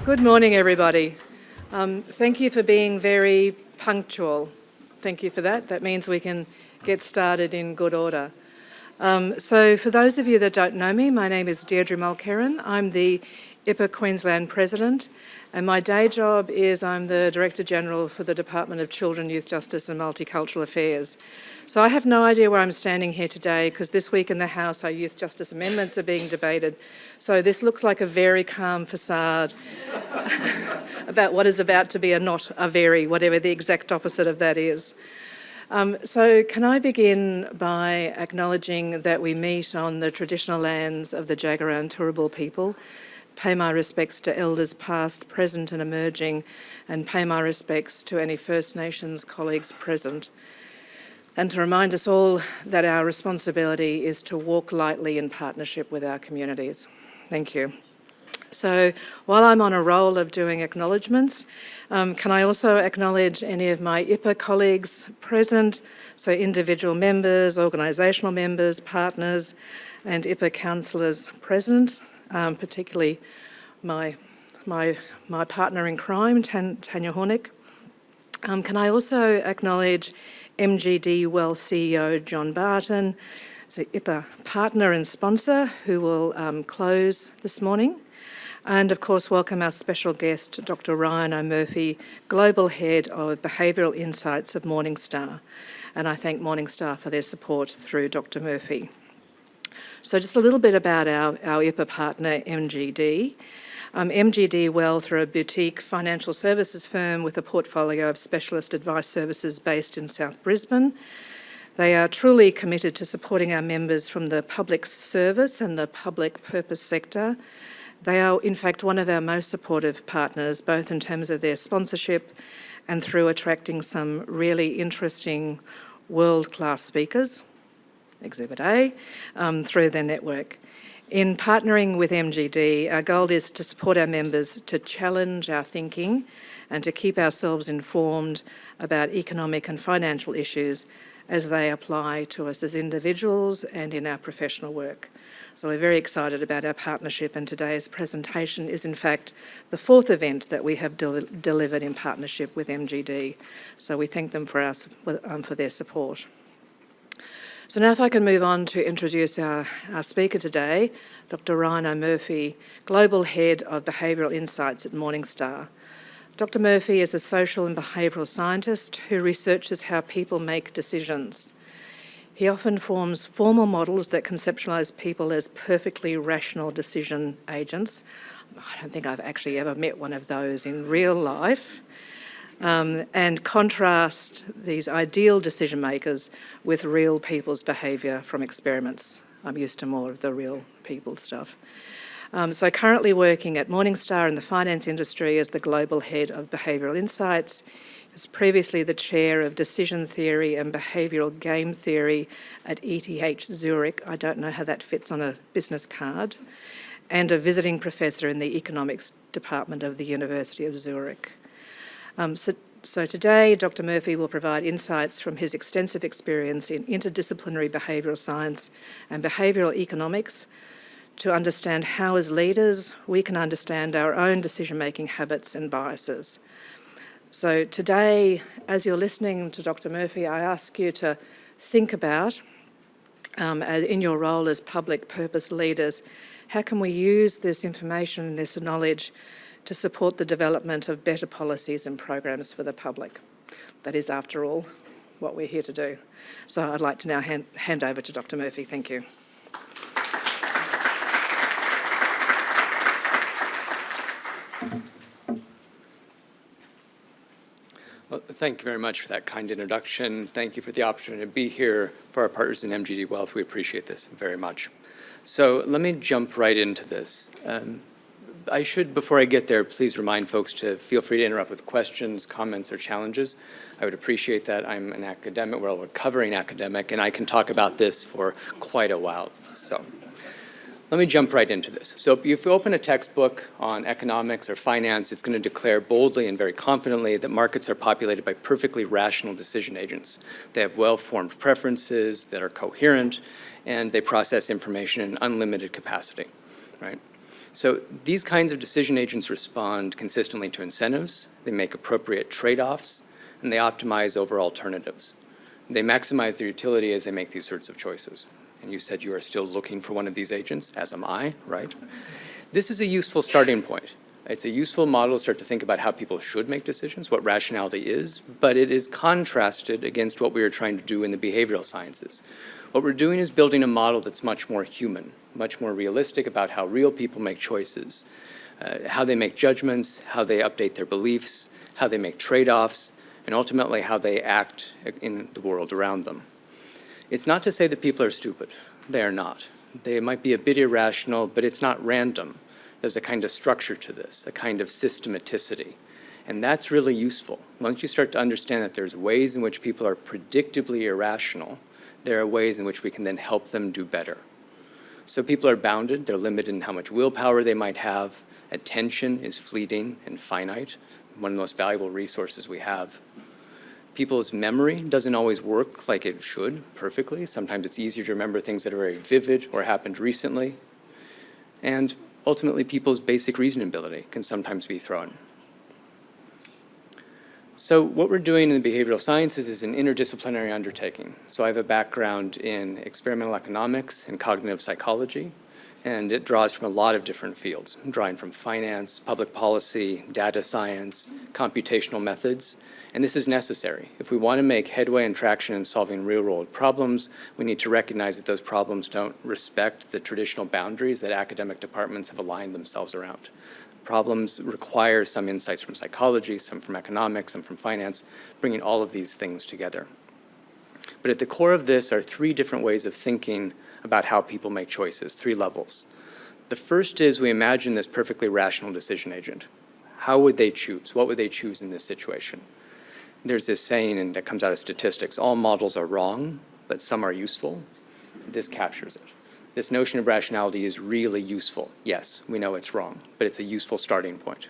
Good morning, everybody. Thank you for being very punctual. Thank you for that. That means we can get started in good order. So for those of you that don't know me, my name is Deirdre Mulkerrin. I'm the IPA Queensland President, and my day job is I'm the Director General for the Department of Children, Youth Justice and Multicultural Affairs. So I have no idea where I'm standing here today because this week in the House our youth justice amendments are being debated. So this looks like a very calm facade about what is about to be a not a very, whatever the exact opposite of that is. So can I begin by acknowledging that we meet on the traditional lands of the Jagera and Turrbal people, pay my respects to elders past, present and emerging, and pay my respects to any First Nations colleagues present. And to remind us all that our responsibility is to walk lightly in partnership with our communities. Thank you. So while I'm on a roll of doing acknowledgements, can I also acknowledge any of my IPA colleagues present, so individual members, organisational members, partners and IPA councillors present, particularly my partner in crime, Tanya Hornick. Can I also acknowledge MGD Well CEO John Barton, the IPA partner and sponsor who will close this morning. And of course welcome our special guest, Dr. Ryan O'Murphy, Global Head of Behavioural Insights of Morningstar. And I thank Morningstar for their support through Dr. Murphy. So just a little bit about our IPA partner, MGD. MGD Well, through a boutique financial services firm with a portfolio of specialist advice services based in South Brisbane. They are truly committed to supporting our members from the public service and the public purpose sector. They are, in fact, one of our most supportive partners, both in terms of their sponsorship and through attracting some really interesting world-class speakers, Exhibit A, through their network. In partnering with MGD, our goal is to support our members to challenge our thinking and to keep ourselves informed about economic and financial issues as they apply to us as individuals and in our professional work. So we're very excited about our partnership, and today's presentation is in fact the fourth event that we have delivered in partnership with MGD. So we thank them for their support. So now if I can move on to introduce our speaker today, Dr. Ryan O'Murphy, Global Head of Behavioural Insights at Morningstar. Dr. Murphy is a social and behavioural scientist who researches how people make decisions. He often forms formal models that conceptualise people as perfectly rational decision agents. I don't think I've actually ever met one of those in real life. And contrast these ideal decision makers with real people's behaviour from experiments. I'm used to more of the real people stuff. So currently working at Morningstar in the finance industry as the Global Head of Behavioural Insights. He was previously the Chair of Decision Theory and Behavioural Game Theory at ETH Zurich. I don't know how that fits on a business card. And a visiting professor in the Economics Department of the University of Zurich. So today, Dr. Murphy will provide insights from his extensive experience in interdisciplinary behavioural science and behavioural economics to understand how, as leaders, we can understand our own decision-making habits and biases. So today, as you're listening to Dr. Murphy, I ask you to think about, in your role as public purpose leaders, how can we use this information and this knowledge to support the development of better policies and programs for the public. That is, after all, what we're here to do. So I'd like to now hand over to Dr. Murphy. Thank you. Well, thank you very much for that kind introduction. Thank you for the opportunity to be here for our partners in MGD Wealth. We appreciate this very much. So let me jump right into this. I should, before I get there, please remind folks to feel free to interrupt with questions, comments, or challenges. I would appreciate that. I'm an academic, well, a recovering academic, and I can talk about this for quite a while. So let me jump right into this. So if you open a textbook on economics or finance, it's going to declare boldly and very confidently that markets are populated by perfectly rational decision agents. They have well-formed preferences that are coherent, and they process information in unlimited capacity, right? So these kinds of decision agents respond consistently to incentives, they make appropriate trade-offs, and they optimize over alternatives. They maximize their utility as they make these sorts of choices. And you said you are still looking for one of these agents, as am I, right? This is a useful starting point. It's a useful model to start to think about how people should make decisions, what rationality is, but it is contrasted against what we are trying to do in the behavioral sciences. What we're doing is building a model that's much more human, much more realistic about how real people make choices, how they make judgments, how they update their beliefs, how they make trade-offs, and ultimately how they act in the world around them. It's not to say that people are stupid. They are not. They might be a bit irrational, but it's not random. There's a kind of structure to this, a kind of systematicity. And that's really useful. Once you start to understand that there's ways in which people are predictably irrational, there are ways in which we can then help them do better. So people are bounded, they're limited in how much willpower they might have. Attention is fleeting and finite, one of the most valuable resources we have. People's memory doesn't always work like it should perfectly. Sometimes it's easier to remember things that are very vivid or happened recently. And ultimately, people's basic reasoning ability can sometimes be thrown. So what we're doing in the behavioral sciences is an interdisciplinary undertaking. So I have a background in experimental economics and cognitive psychology, and it draws from a lot of different fields. I'm drawing from finance, public policy, data science, computational methods, and this is necessary. If we want to make headway and traction in solving real-world problems, we need to recognize that those problems don't respect the traditional boundaries that academic departments have aligned themselves around. Problems require some insights from psychology, some from economics, some from finance, bringing all of these things together. But at the core of this are three different ways of thinking about how people make choices, three levels. The first is we imagine this perfectly rational decision agent. How would they choose? What would they choose in this situation? There's this saying that comes out of statistics, all models are wrong, but some are useful. This captures it. This notion of rationality is really useful. Yes, we know it's wrong, but it's a useful starting point.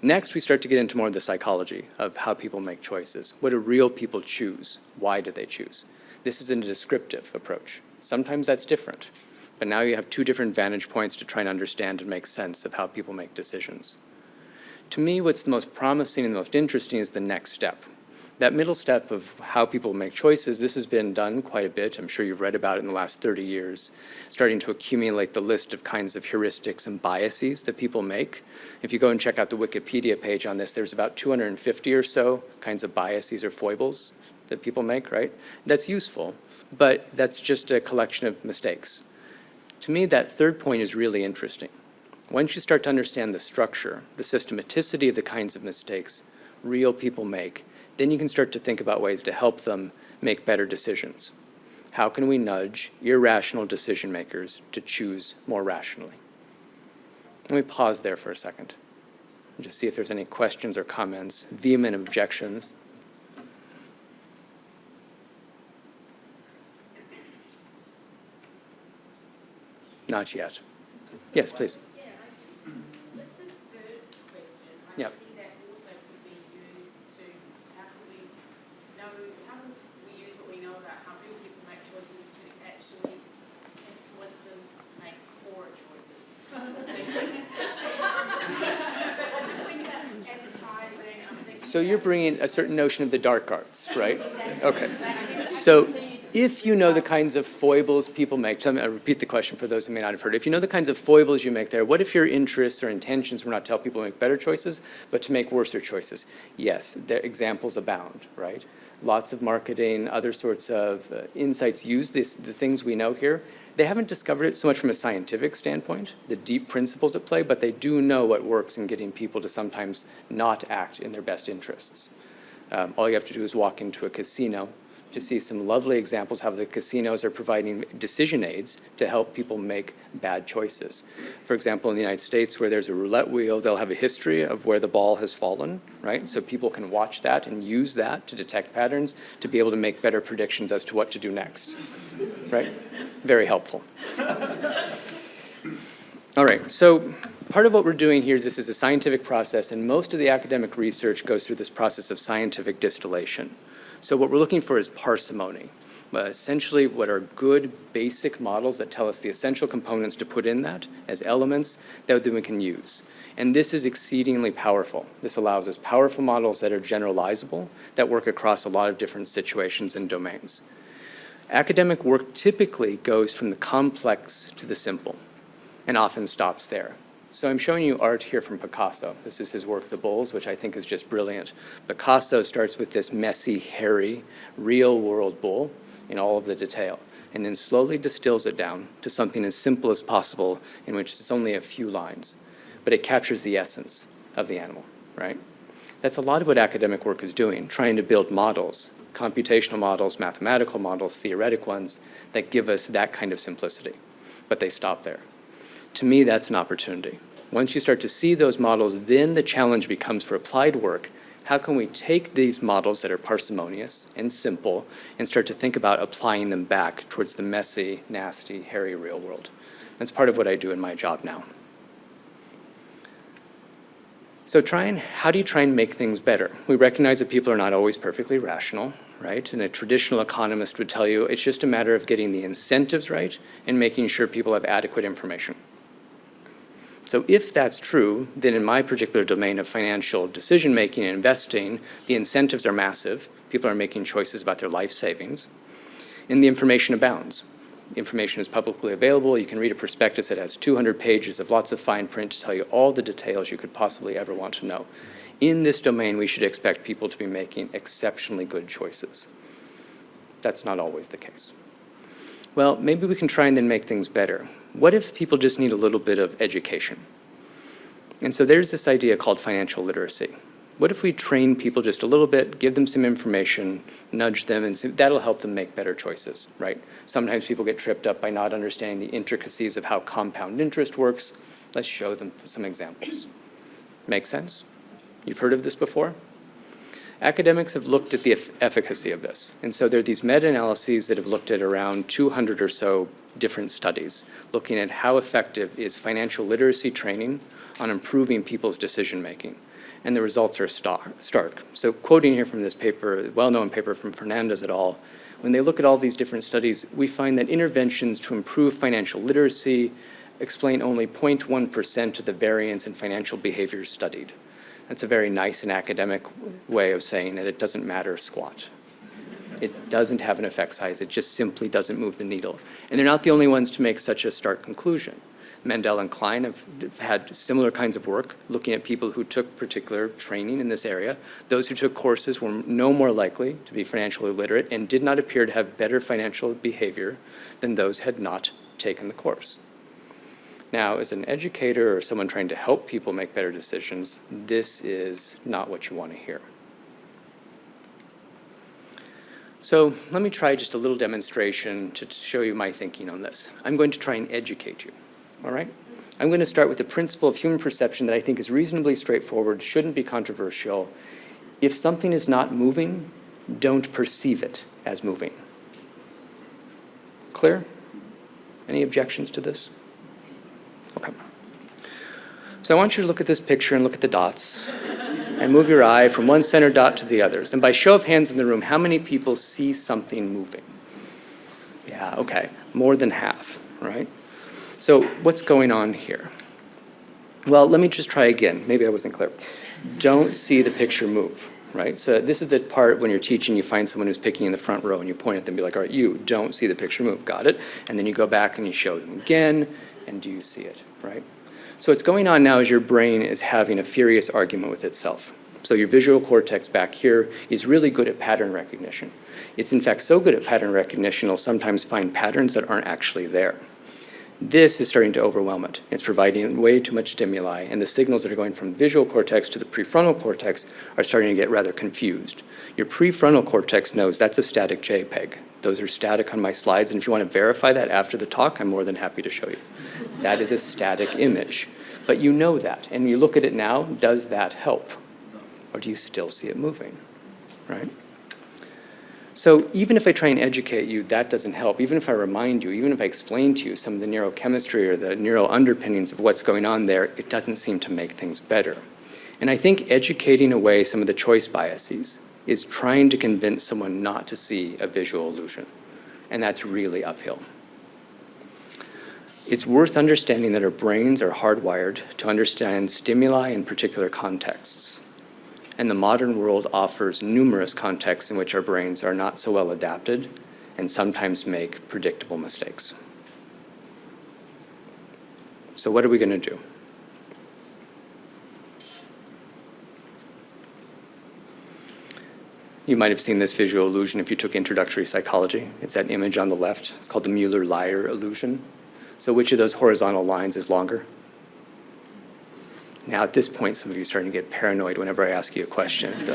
Next, we start to get into more of the psychology of how people make choices. What do real people choose? Why do they choose? This is a descriptive approach. Sometimes that's different, but now you have two different vantage points to try and understand and make sense of how people make decisions. To me, what's the most promising and most interesting is the next step. That middle step of how people make choices, this has been done quite a bit. I'm sure you've read about it in the last 30 years, starting to accumulate the list of kinds of heuristics and biases that people make. If you go and check out the Wikipedia page on this, there's about 250 or so kinds of biases or foibles that people make, right? That's useful, but that's just a collection of mistakes. To me, that third point is really interesting. Once you start to understand the structure, the systematicity of the kinds of mistakes real people make, then you can start to think about ways to help them make better decisions. How can we nudge irrational decision makers to choose more rationally? Let me pause there for a second and just see if there's any questions or comments, vehement objections. Not yet. Yes, please. Yeah. That also could be used to, how can we use what we know about how real people make choices to actually influence them to make poorer choices? Advertising, so you're bringing a certain notion of the dark arts, right? Okay. So if you know the kinds of foibles people make, so I repeat the question for those who may not have heard. If you know the kinds of foibles you make there, what if your interests or intentions were not to help people make better choices, but to make worse choices? Yes, examples abound, right? Lots of marketing, other sorts of insights use the things we know here. They haven't discovered it so much from a scientific standpoint, the deep principles at play, but they do know what works in getting people to sometimes not act in their best interests. All you have to do is walk into a casino to see some lovely examples how the casinos are providing decision aids to help people make bad choices. For example, in the United States, where there's a roulette wheel, they'll have a history of where the ball has fallen, right? So people can watch that and use that to detect patterns to be able to make better predictions as to what to do next, right? Very helpful. All right, so part of what we're doing here is this is a scientific process, and most of the academic research goes through this process of scientific distillation. So what we're looking for is parsimony. essentially what are good basic models that tell us the essential components to put in that as elements that then we can use. And this is exceedingly powerful. This allows us powerful models that are generalizable, that work across a lot of different situations and domains. Academic work typically goes from the complex to the simple, and often stops there. So I'm showing you art here from Picasso. This is his work, The Bulls, which I think is just brilliant. Picasso starts with this messy, hairy, real-world bull in all of the detail, and then slowly distills it down to something as simple as possible, in which it's only a few lines. But it captures the essence of the animal, right? That's a lot of what academic work is doing, trying to build models, computational models, mathematical models, theoretic ones, that give us that kind of simplicity. But they stop there. To me, that's an opportunity. Once you start to see those models, then the challenge becomes for applied work, how can we take these models that are parsimonious and simple and start to think about applying them back towards the messy, nasty, hairy real world? That's part of what I do in my job now. So how do you try and make things better? We recognize that people are not always perfectly rational, right? And a traditional economist would tell you it's just a matter of getting the incentives right and making sure people have adequate information. So if that's true, then in my particular domain of financial decision-making and investing, the incentives are massive. People are making choices about their life savings, and the information abounds. Information is publicly available. You can read a prospectus that has 200 pages of lots of fine print to tell you all the details you could possibly ever want to know. In this domain, we should expect people to be making exceptionally good choices. That's not always the case. Well, maybe we can try and then make things better. What if people just need a little bit of education? And so there's this idea called financial literacy. What if we train people just a little bit, give them some information, nudge them, and that'll help them make better choices, right? Sometimes people get tripped up by not understanding the intricacies of how compound interest works. Let's show them some examples. Make sense? You've heard of this before? Academics have looked at the efficacy of this. And so there are these meta-analyses that have looked at around 200 or so different studies, looking at how effective is financial literacy training on improving people's decision-making. And the results are stark. So quoting here from this paper, well-known paper from Fernandez et al., when they look at all these different studies, we find that interventions to improve financial literacy explain only 0.1% of the variance in financial behaviors studied. That's a very nice and academic way of saying that it doesn't matter squat. It doesn't have an effect size. It just simply doesn't move the needle. And they're not the only ones to make such a stark conclusion. Mendel and Klein have had similar kinds of work looking at people who took particular training in this area. Those who took courses were no more likely to be financially literate and did not appear to have better financial behavior than those who had not taken the course. Now, as an educator or someone trying to help people make better decisions, this is not what you want to hear. So let me try just a little demonstration to show you my thinking on this. I'm going to try and educate you. All right? I'm going to start with the principle of human perception that I think is reasonably straightforward, shouldn't be controversial. If something is not moving, don't perceive it as moving. Clear? Any objections to this? Okay. So I want you to look at this picture and look at the dots and move your eye from one center dot to the others. And by show of hands in the room, how many people see something moving? Yeah, okay. More than half, right? So what's going on here? Well, let me just try again. Maybe I wasn't clear. Don't see the picture move, right? So this is the part when you're teaching, you find someone who's picking in the front row and you point at them and be like, all right, you don't see the picture move. Got it? And then you go back and you show them again, and do you see it, right? So what's going on now is your brain is having a furious argument with itself. So your visual cortex back here is really good at pattern recognition. It's in fact so good at pattern recognition, it'll sometimes find patterns that aren't actually there. This is starting to overwhelm it. It's providing way too much stimuli, and the signals that are going from visual cortex to the prefrontal cortex are starting to get rather confused. Your prefrontal cortex knows that's a static JPEG. Those are static on my slides, and if you want to verify that after the talk, I'm more than happy to show you. That is a static image. But you know that, and you look at it now, does that help? Or do you still see it moving, right? So even if I try and educate you, that doesn't help. Even if I remind you, even if I explain to you some of the neurochemistry or the neural underpinnings of what's going on there, it doesn't seem to make things better. And I think educating away some of the choice biases is trying to convince someone not to see a visual illusion. and that's really uphill. It's worth understanding that our brains are hardwired to understand stimuli in particular contexts. And the modern world offers numerous contexts in which our brains are not so well adapted and sometimes make predictable mistakes. So what are we going to do? You might have seen this visual illusion if you took introductory psychology. It's that image on the left. It's called the Mueller-Lyer illusion. So which of those horizontal lines is longer? Now at this point, some of you are starting to get paranoid whenever I ask you a question.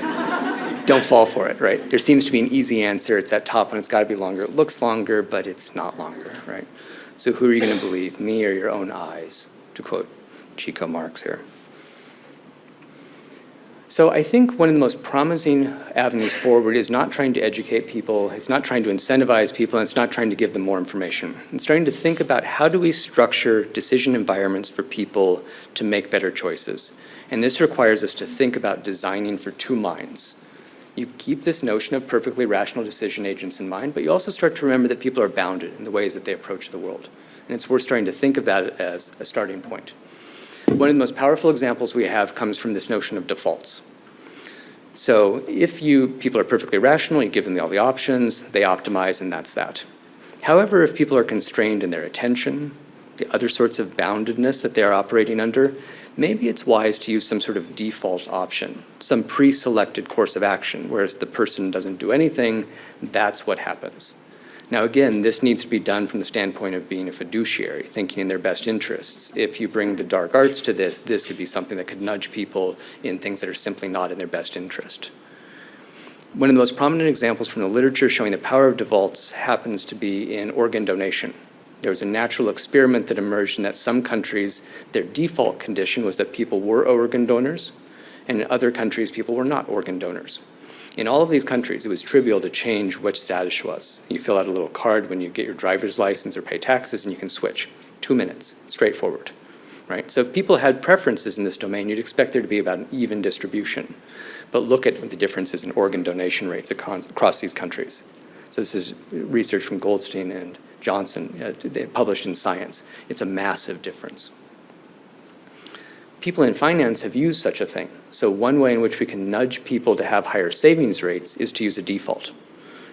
Don't fall for it, right? There seems to be an easy answer. It's that top one. It's got to be longer. It looks longer, but it's not longer, right? So who are you going to believe, me or your own eyes, to quote Chico Marx here? So I think one of the most promising avenues forward is not trying to educate people, it's not trying to incentivize people, and it's not trying to give them more information. It's starting to think about how do we structure decision environments for people to make better choices. And this requires us to think about designing for two minds. You keep this notion of perfectly rational decision agents in mind, but you also start to remember that people are bounded in the ways that they approach the world. And it's worth starting to think about it as a starting point. One of the most powerful examples we have comes from this notion of defaults. So if people are perfectly rational, you give them all the options, they optimize, and that's that. However, if people are constrained in their attention, the other sorts of boundedness that they are operating under, maybe it's wise to use some sort of default option, some pre-selected course of action, whereas the person doesn't do anything, that's what happens. Now again, this needs to be done from the standpoint of being a fiduciary, thinking in their best interests. If you bring the dark arts to this, this could be something that could nudge people in things that are simply not in their best interest. One of the most prominent examples from the literature showing the power of defaults happens to be in organ donation. There was a natural experiment that emerged in that some countries, their default condition was that people were organ donors, and in other countries, people were not organ donors. In all of these countries, it was trivial to change which status was. You fill out a little card when you get your driver's license or pay taxes, and you can switch. 2 minutes, straightforward, right? So if people had preferences in this domain, you'd expect there to be about an even distribution. But look at the differences in organ donation rates across these countries. So this is research from Goldstein and Johnson, published in Science. It's a massive difference. People in finance have used such a thing. So one way in which we can nudge people to have higher savings rates is to use a default.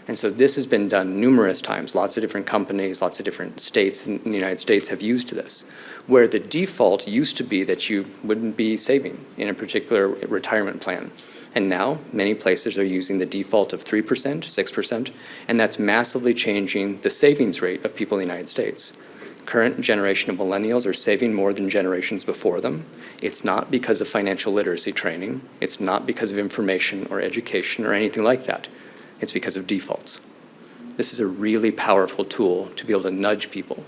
And so this has been done numerous times. Lots of different companies, lots of different states in the United States have used this, where the default used to be that you wouldn't be saving in a particular retirement plan. And now many places are using the default of 3%, 6%, and that's massively changing the savings rate of people in the United States. Current generation of millennials are saving more than generations before them. It's not because of financial literacy training. It's not because of information or education or anything like that. It's because of defaults. This is a really powerful tool to be able to nudge people.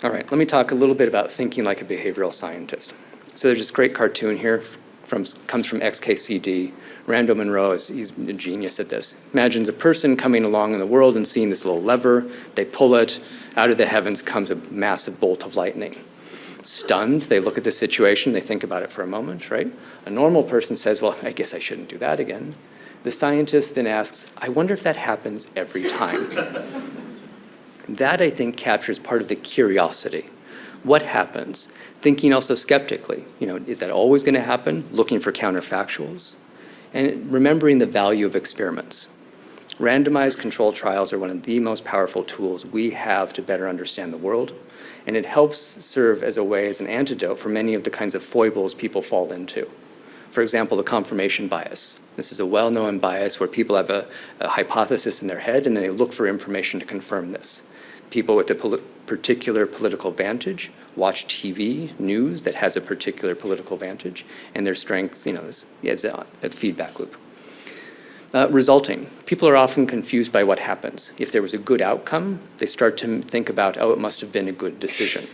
All right, let me talk a little bit about thinking like a behavioral scientist. So there's this great cartoon here, comes from XKCD. Randall Munroe, he's a genius at this. Imagines a person coming along in the world and seeing this little lever. They pull it. Out of the heavens comes a massive bolt of lightning. Stunned, they look at the situation. They think about it for a moment, right? A normal person says, well, I guess I shouldn't do that again. The scientist then asks, I wonder if that happens every time. That, I think, captures part of the curiosity. What happens? Thinking also skeptically. Is that always going to happen? Looking for counterfactuals. And remembering the value of experiments. Randomized controlled trials are one of the most powerful tools we have to better understand the world, and it helps serve as a way, as an antidote for many of the kinds of foibles people fall into. For example, the confirmation bias. This is a well-known bias where people have a hypothesis in their head and then they look for information to confirm this. People with a particular political vantage watch TV news that has a particular political vantage, and their strength, is a feedback loop. Resulting. People are often confused by what happens. If there was a good outcome, they start to think about, oh, it must have been a good decision.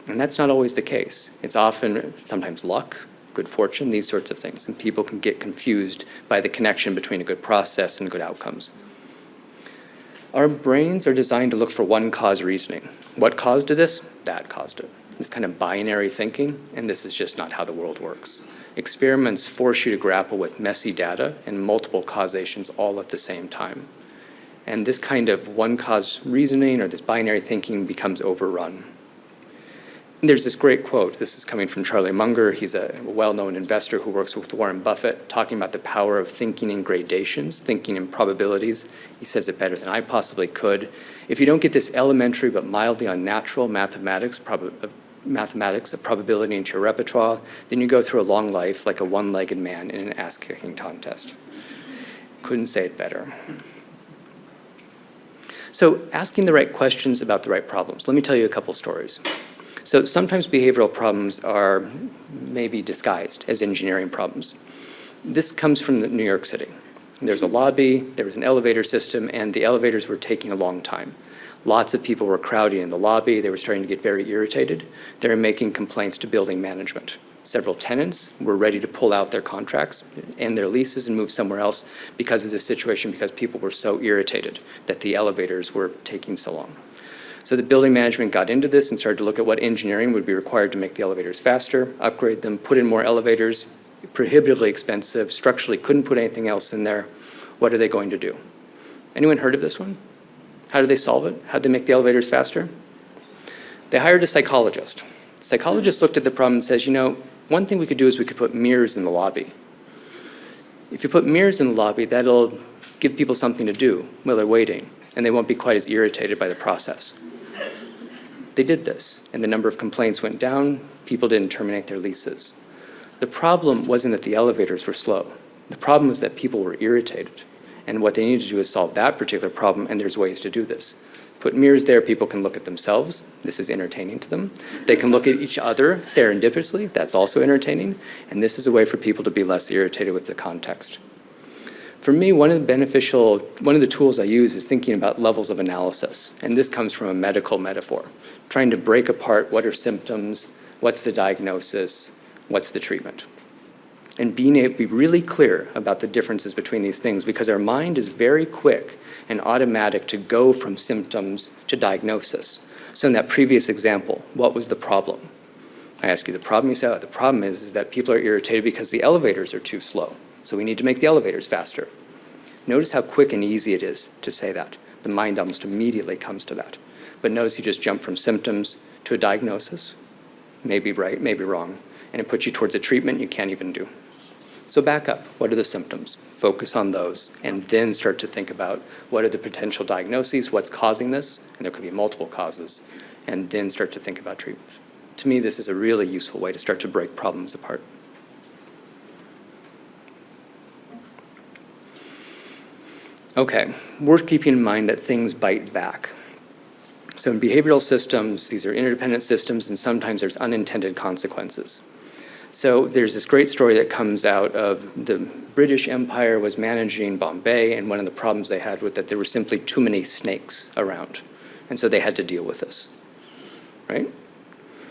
And that's not always the case. It's often, sometimes luck, good fortune, these sorts of things. And people can get confused by the connection between a good process and good outcomes. Our brains are designed to look for one cause reasoning. What caused this? That caused it. This kind of binary thinking, and this is just not how the world works. Experiments force you to grapple with messy data and multiple causations all at the same time. And this kind of one-cause reasoning or this binary thinking becomes overrun. And there's this great quote. This is coming from Charlie Munger. He's a well-known investor who works with Warren Buffett, talking about the power of thinking in gradations, thinking in probabilities. He says it better than I possibly could. If you don't get this elementary but mildly unnatural mathematics, of probability into your repertoire, then you go through a long life like a one-legged man in an ass-kicking contest. Couldn't say it better. So asking the right questions about the right problems. Let me tell you a couple stories. So sometimes behavioral problems are maybe disguised as engineering problems. This comes from New York City. There's a lobby, there was an elevator system, and the elevators were taking a long time. Lots of people were crowding in the lobby. They were starting to get very irritated. They were making complaints to building management. Several tenants were ready to pull out their contracts, end their leases, and move somewhere else because of this situation, because people were so irritated that the elevators were taking so long. So the building management got into this and started to look at what engineering would be required to make the elevators faster, upgrade them, put in more elevators, prohibitively expensive, structurally couldn't put anything else in there. What are they going to do? Anyone heard of this one? How did they solve it? How did they make the elevators faster? They hired a psychologist. The psychologist looked at the problem and says, you know, one thing we could do is we could put mirrors in the lobby. If you put mirrors in the lobby, that'll give people something to do while they're waiting, and they won't be quite as irritated by the process. They did this, and the number of complaints went down. People didn't terminate their leases. The problem wasn't that the elevators were slow. The problem was that people were irritated. And what they needed to do is solve that particular problem, and there's ways to do this. Put mirrors there, people can look at themselves. This is entertaining to them. They can look at each other serendipitously. That's also entertaining. And this is a way for people to be less irritated with the context. For me, one of the tools I use is thinking about levels of analysis. And this comes from a medical metaphor, trying to break apart what are symptoms, what's the diagnosis, what's the treatment. And being able to be really clear about the differences between these things, because our mind is very quick and automatic to go from symptoms to diagnosis. So in that previous example, what was the problem? I ask you the problem, you say, oh, the problem is that people are irritated because the elevators are too slow. So we need to make the elevators faster. Notice how quick and easy it is to say that. The mind almost immediately comes to that. But notice you just jump from symptoms to a diagnosis. Maybe right, maybe wrong. And it puts you towards a treatment you can't even do. So back up. What are the symptoms? Focus on those, and then start to think about what are the potential diagnoses, what's causing this, and there could be multiple causes, and then start to think about treatments. To me, this is a really useful way to start to break problems apart. Okay, worth keeping in mind that things bite back. So in behavioral systems, these are interdependent systems, and sometimes there's unintended consequences. So there's this great story that comes out of the British Empire was managing Bombay, and one of the problems they had was that there were simply too many snakes around. And so they had to deal with this, right?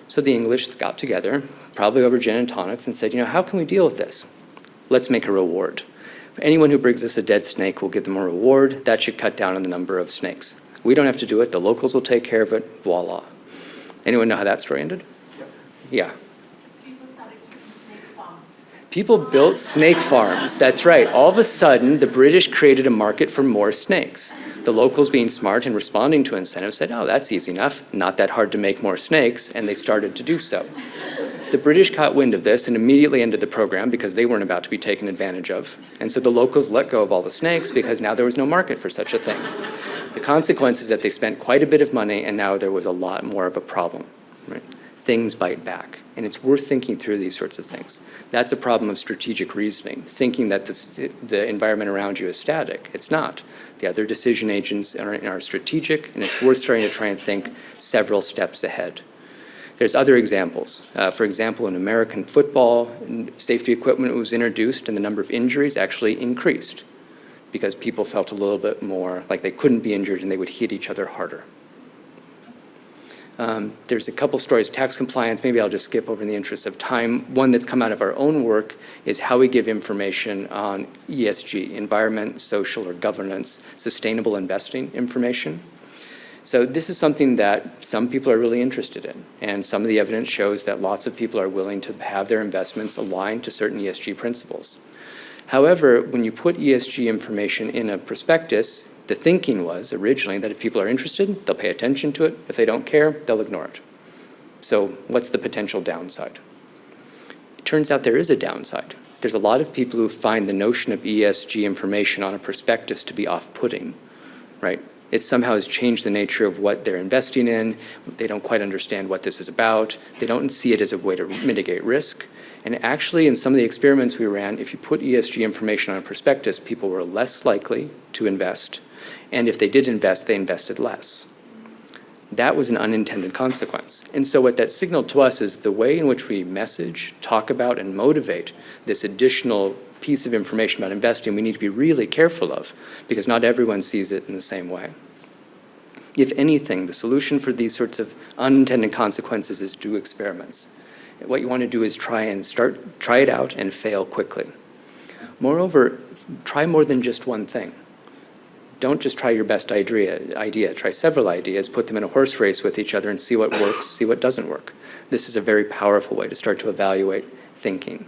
So the English got together, probably over gin and tonics, and said, you know, how can we deal with this? Let's make a reward. For anyone who brings us a dead snake, we'll give them a reward. That should cut down on the number of snakes. We don't have to do it. The locals will take care of it. Voila. Anyone know how that story ended? Yep. Yeah. People built snake farms. That's right. All of a sudden, the British created a market for more snakes. The locals, being smart and responding to incentives, said, oh, that's easy enough. Not that hard to make more snakes, and they started to do so. The British caught wind of this and immediately ended the program because they weren't about to be taken advantage of. And so the locals let go of all the snakes because now there was no market for such a thing. The consequence is that they spent quite a bit of money, and now there was a lot more of a problem. Right? Things bite back. And it's worth thinking through these sorts of things. That's a problem of strategic reasoning, thinking that the environment around you is static. It's not. The other decision agents are strategic, and it's worth starting to try and think several steps ahead. There's other examples. For example, in American football, safety equipment was introduced, and the number of injuries actually increased because people felt a little bit more like they couldn't be injured and they would hit each other harder. There's a couple stories, tax compliance, maybe I'll just skip over in the interest of time. One that's come out of our own work is how we give information on ESG, environment, social or governance, sustainable investing information. So this is something that some people are really interested in, and some of the evidence shows that lots of people are willing to have their investments aligned to certain ESG principles. However, when you put ESG information in a prospectus, the thinking was originally that if people are interested, they'll pay attention to it. If they don't care, they'll ignore it. So what's the potential downside? It turns out there is a downside. There's a lot of people who find the notion of ESG information on a prospectus to be off-putting, right? It somehow has changed the nature of what they're investing in. They don't quite understand what this is about. They don't see it as a way to mitigate risk. And actually, in some of the experiments we ran, if you put ESG information on a prospectus, people were less likely to invest. And if they did invest, they invested less. That was an unintended consequence. And so what that signaled to us is the way in which we message, talk about, and motivate this additional piece of information about investing we need to be really careful of, because not everyone sees it in the same way. If anything, the solution for these sorts of unintended consequences is do experiments. What you want to do is try it out and fail quickly. Moreover, try more than just one thing. Don't just try your best idea. Try several ideas, put them in a horse race with each other and see what works, see what doesn't work. This is a very powerful way to start to evaluate thinking.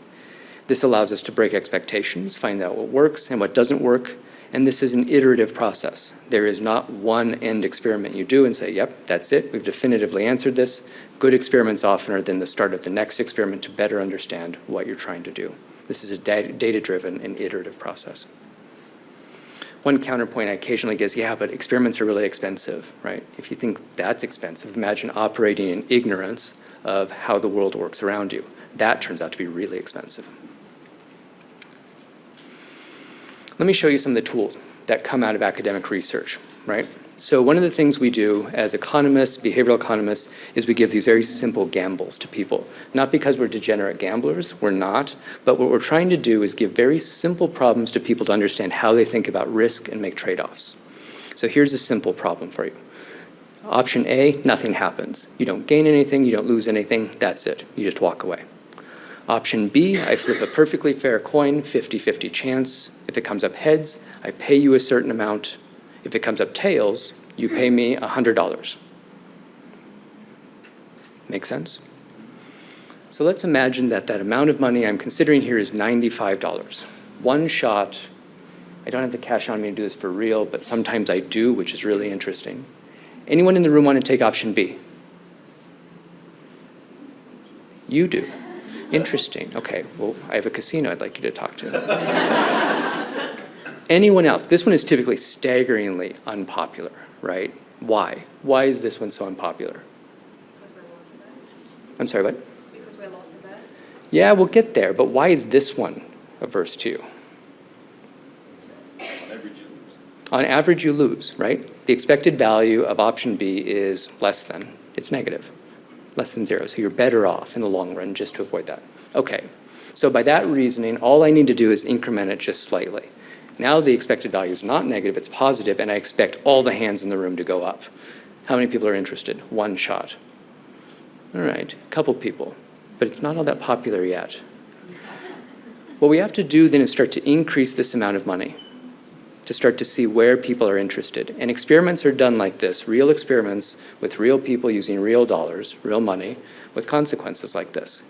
This allows us to break expectations, find out what works and what doesn't work, and this is an iterative process. There is not one end experiment you do and say, yep, that's it, we've definitively answered this. Good experiments often are then the start of the next experiment to better understand what you're trying to do. This is a data-driven and iterative process. One counterpoint I occasionally get is, yeah, but experiments are really expensive, right? If you think that's expensive, imagine operating in ignorance of how the world works around you. That turns out to be really expensive. Let me show you some of the tools that come out of academic research, right? So one of the things we do as economists, behavioral economists, is we give these very simple gambles to people. Not because we're degenerate gamblers, we're not, but what we're trying to do is give very simple problems to people to understand how they think about risk and make trade-offs. So here's a simple problem for you. Option A, nothing happens. You don't gain anything, you don't lose anything, that's it. You just walk away. Option B, I flip a perfectly fair coin, 50-50 chance. If it comes up heads, I pay you a certain amount. If it comes up tails, you pay me $100. Make sense? So let's imagine that that amount of money I'm considering here is $95. One shot. I don't have the cash on me to do this for real, but sometimes I do, which is really interesting. Anyone in the room want to take option B? You do. Interesting. Okay, well, I have a casino I'd like you to talk to. Anyone else? This one is typically staggeringly unpopular, right? Why? Why is this one so unpopular? Because we're loss averse. I'm sorry, what? Because we're loss averse. Yeah, we'll get there, but why is this one averse to you? On average, you lose, right? The expected value of option B is less than. It's negative. Less than zero, so you're better off in the long run just to avoid that. Okay, so by that reasoning, all I need to do is increment it just slightly. Now the expected value is not negative, it's positive, and I expect all the hands in the room to go up. How many people are interested? One shot. All right, a couple people, but it's not all that popular yet. What we have to do then is start to increase this amount of money, to start to see where people are interested. And experiments are done like this, real experiments with real people using real dollars, real money, with consequences like this.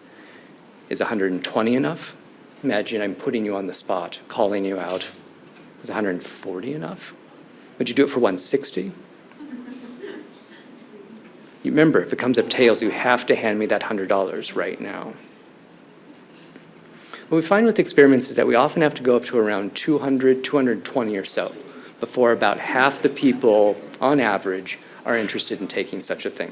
Is 120 enough? Imagine I'm putting you on the spot, calling you out. Is 140 enough? Would you do it for 160? You remember, if it comes up tails, you have to hand me that $100 right now. What we find with experiments is that we often have to go up to around 200, 220 or so before about half the people, on average, are interested in taking such a thing.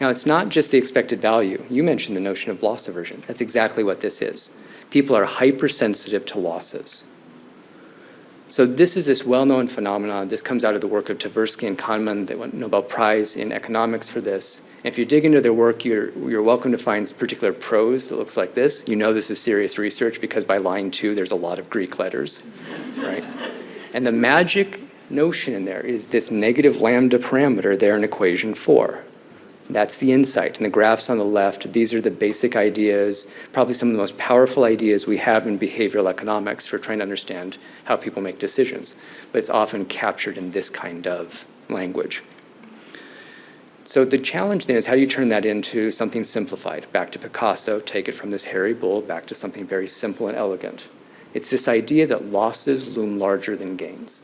Now, it's not just the expected value. You mentioned the notion of loss aversion. That's exactly what this is. People are hypersensitive to losses. So this is this well-known phenomenon. This comes out of the work of Tversky and Kahneman. They won Nobel Prize in economics for this. If you dig into their work, you're welcome to find particular prose that looks like this. You know this is serious research because by line 2, there's a lot of Greek letters, right? And the magic notion in there is this negative lambda parameter there in equation 4. That's the insight. And the graphs on the left, these are the basic ideas, probably some of the most powerful ideas we have in behavioral economics for trying to understand how people make decisions. But it's often captured in this kind of language. So the challenge then is how do you turn that into something simplified? Back to Picasso, take it from this hairy bull back to something very simple and elegant. It's this idea that losses loom larger than gains.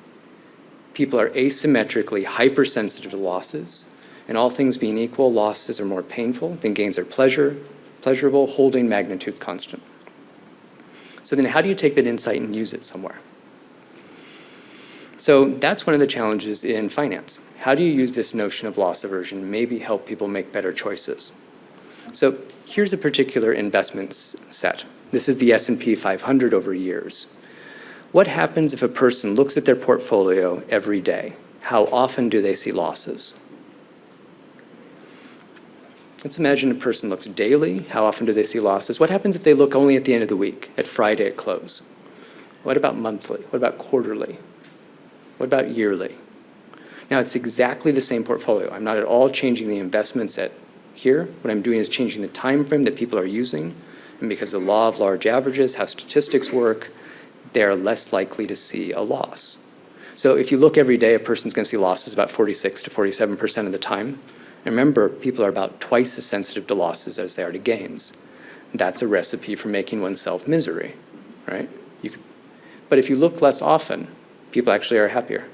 People are asymmetrically hypersensitive to losses, and all things being equal, losses are more painful than gains are pleasurable, holding magnitude constant. So then how do you take that insight and use it somewhere? So that's one of the challenges in finance. How do you use this notion of loss aversion to maybe help people make better choices? So here's a particular investment set. This is the S&P 500 over years. What happens if a person looks at their portfolio every day? How often do they see losses? Let's imagine a person looks daily. How often do they see losses? What happens if they look only at the end of the week, at Friday at close? What about monthly? What about quarterly? What about yearly? Now, it's exactly the same portfolio. I'm not at all changing the investments at here. What I'm doing is changing the time frame that people are using. And because the law of large averages, how statistics work, they're less likely to see a loss. So if you look every day, a person's going to see losses about 46 to 47% of the time. And remember, people are about twice as sensitive to losses as they are to gains. That's a recipe for making oneself misery, right? But if you look less often, people actually are happier.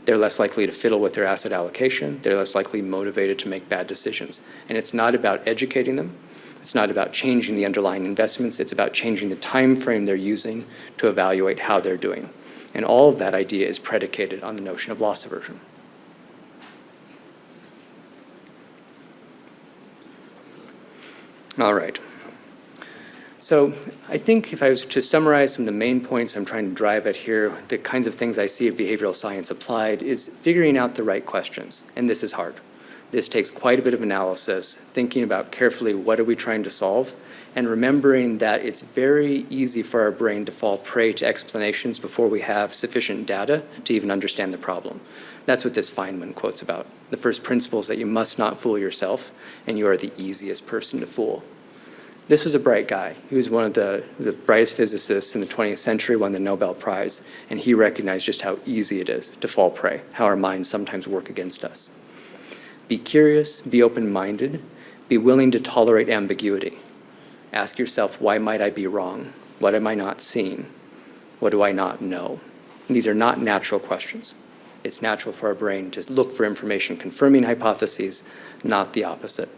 They're less likely to fiddle with their asset allocation. They're less likely motivated to make bad decisions. And it's not about educating them. It's not about changing the underlying investments. It's about changing the time frame they're using to evaluate how they're doing. And all of that idea is predicated on the notion of loss aversion. All right. So I think if I was to summarize some of the main points I'm trying to drive at here, the kinds of things I see of behavioral science applied is figuring out the right questions. And this is hard. This takes quite a bit of analysis, thinking about carefully what are we trying to solve, and remembering that it's very easy for our brain to fall prey to explanations before we have sufficient data to even understand the problem. That's what this Feynman quote's about. The first principle is that you must not fool yourself, and you are the easiest person to fool. This was a bright guy. He was one of the brightest physicists in the 20th century, won the Nobel Prize, and he recognized just how easy it is to fall prey, how our minds sometimes work against us. Be curious, be open-minded, be willing to tolerate ambiguity. Ask yourself, why might I be wrong? What am I not seeing? What do I not know? And these are not natural questions. It's natural for our brain to look for information confirming hypotheses, not the opposite.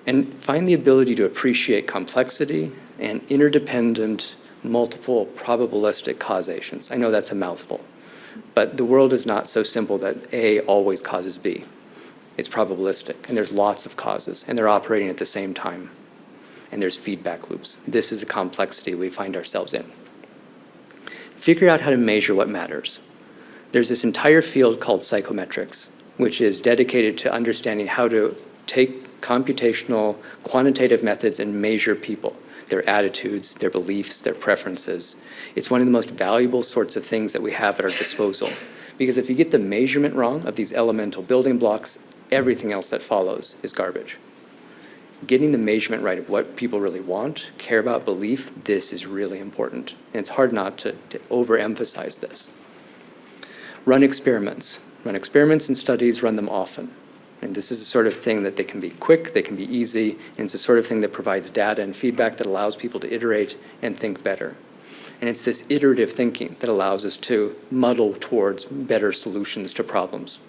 And find the ability to appreciate complexity and interdependent, multiple probabilistic causations. I know that's a mouthful, but the world is not so simple that A always causes B. It's probabilistic, and there's lots of causes, and they're operating at the same time. And there's feedback loops. This is the complexity we find ourselves in. Figure out how to measure what matters. There's this entire field called psychometrics, which is dedicated to understanding how to take computational, quantitative methods and measure people, their attitudes, their beliefs, their preferences. It's one of the most valuable sorts of things that we have at our disposal. Because if you get the measurement wrong of these elemental building blocks, everything else that follows is garbage. Getting the measurement right of what people really want, care about, belief, this is really important. And it's hard not to overemphasize this. Run experiments. Run experiments and studies, run them often. And this is the sort of thing that they can be quick, they can be easy, and it's the sort of thing that provides data and feedback that allows people to iterate and think better. And it's this iterative thinking that allows us to muddle towards better solutions to problems.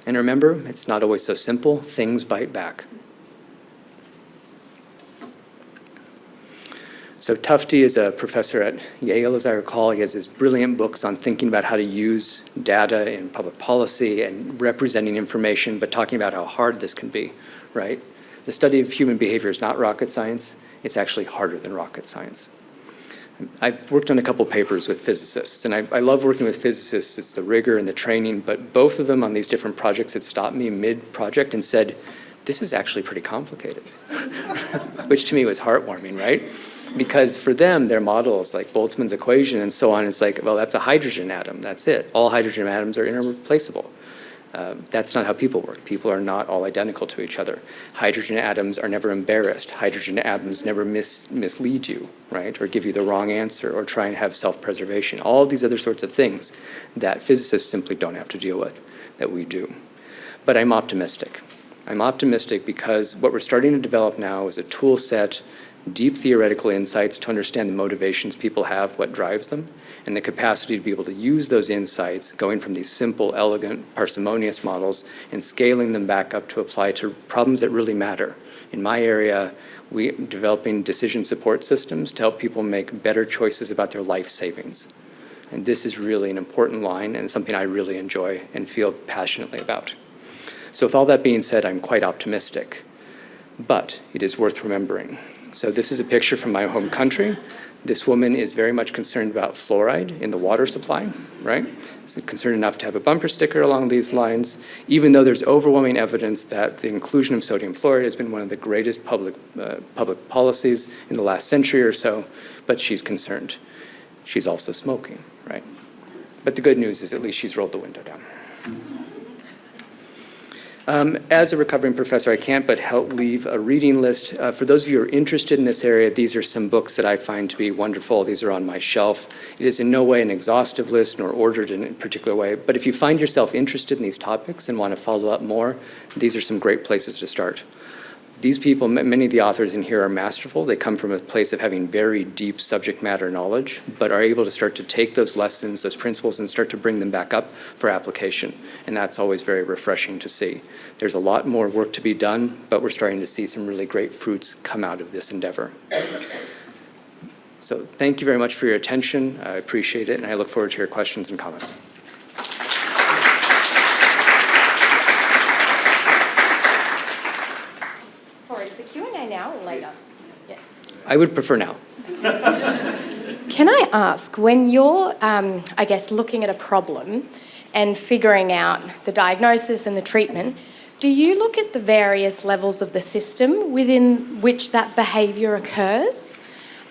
And remember, it's not always so simple. Things bite back. So Tufte is a professor at Yale, as I recall. He has his brilliant books on thinking about how to use data in public policy and representing information, but talking about how hard this can be, right? The study of human behavior is not rocket science. It's actually harder than rocket science. I've worked on a couple papers with physicists, and I love working with physicists. It's the rigor and the training, but both of them on these different projects had stopped me mid-project and said, this is actually pretty complicated, which to me was heartwarming, right? Because for them, their models, like Boltzmann's equation and so on, it's like, well, that's a hydrogen atom. That's it. All hydrogen atoms are irreplaceable. That's not how people work. People are not all identical to each other. Hydrogen atoms are never embarrassed. Hydrogen atoms never mislead you, right? Or give you the wrong answer or try and have self-preservation. All these other sorts of things that physicists simply don't have to deal with, that we do. but I'm optimistic. I'm optimistic because what we're starting to develop now is a tool set, deep theoretical insights to understand the motivations people have, what drives them, and the capacity to be able to use those insights, going from these simple, elegant, parsimonious models and scaling them back up to apply to problems that really matter. In my area, we're developing decision support systems to help people make better choices about their life savings. And this is really an important line and something I really enjoy and feel passionately about. So with all that being said, I'm quite optimistic, but it is worth remembering. So this is a picture from my home country. This woman is very much concerned about fluoride in the water supply, right? Concerned enough to have a bumper sticker along these lines, even though there's overwhelming evidence that the inclusion of sodium fluoride has been one of the greatest public policies in the last century or so, but she's concerned. She's also smoking, right? But the good news is at least she's rolled the window down. As a recovering professor, I can't but help leave a reading list. For those of you who are interested in this area, these are some books that I find to be wonderful. These are on my shelf. It is in no way an exhaustive list nor ordered in a particular way, but if you find yourself interested in these topics and want to follow up more, these are some great places to start. These people, many of the authors in here are masterful. They come from a place of having very deep subject matter knowledge, but are able to start to take those lessons, those principles, and start to bring them back up for application. And that's always very refreshing to see. There's a lot more work to be done, but we're starting to see some really great fruits come out of this endeavor. So thank you very much for your attention. I appreciate it, and I look forward to your questions and comments. Sorry, is the Q&A now or later? Yeah. I would prefer now. Can I ask, when you're, I guess, looking at a problem and figuring out the diagnosis and the treatment, do you look at the various levels of the system within which that behaviour occurs?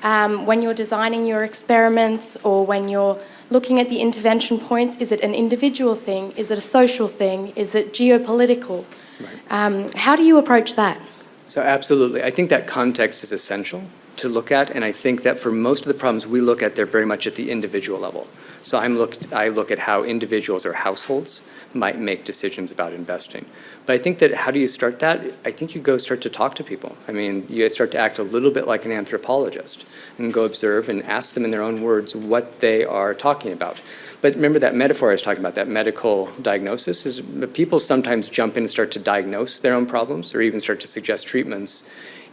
When you're designing your experiments or when you're looking at the intervention points, is it an individual thing? Is it a social thing? Is it geopolitical? Right. How do you approach that? So absolutely. I think that context is essential to look at, and I think that for most of the problems we look at, they're very much at the individual level. So I look at how individuals or households might make decisions about investing. But I think that how do you start that? I think you go start to talk to people. I mean, you start to act a little bit like an anthropologist and go observe and ask them in their own words what they are talking about. But remember that metaphor I was talking about, that medical diagnosis, is people sometimes jump in and start to diagnose their own problems or even start to suggest treatments.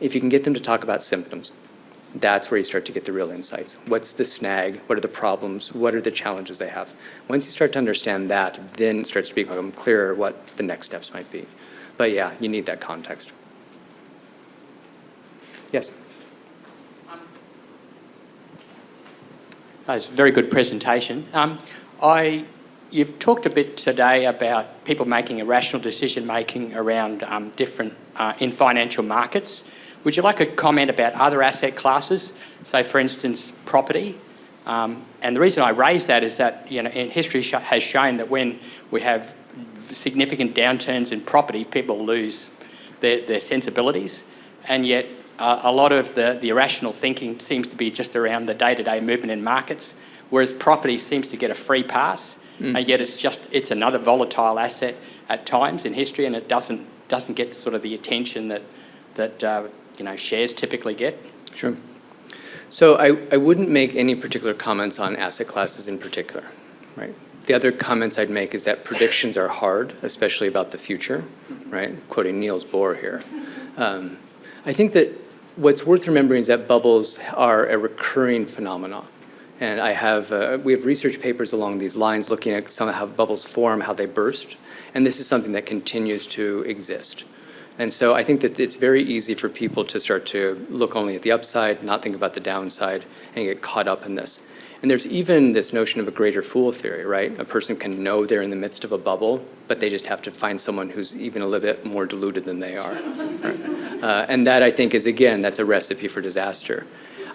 If you can get them to talk about symptoms, that's where you start to get the real insights. What's the snag? What are the problems? What are the challenges they have? Once you start to understand that, then it starts to become clearer what the next steps might be. But yeah, you need that context. Yes? It's a very good presentation. You've talked a bit today about people making irrational decision-making around different in financial markets. Would you like a comment about other asset classes, say, for instance, property? And the reason I raise that is that, in history has shown that when we have significant downturns in property, people lose their sensibilities, and yet a lot of the irrational thinking seems to be just around the day-to-day movement in markets, whereas property seems to get a free pass, and yet it's another volatile asset at times in history, and it doesn't get sort of the attention that shares typically get. Sure. So I wouldn't make any particular comments on asset classes in particular, right? The other comments I'd make is that predictions are hard, especially about the future, right? Quoting Niels Bohr here. I think that what's worth remembering is that bubbles are a recurring phenomenon. And we have research papers along these lines looking at some of how bubbles form, how they burst, and this is something that continues to exist. And so I think that it's very easy for people to start to look only at the upside, not think about the downside, and get caught up in this. And there's even this notion of a greater fool theory, right? A person can know they're in the midst of a bubble, but they just have to find someone who's even a little bit more deluded than they are. Right? And that, I think, is, again, that's a recipe for disaster.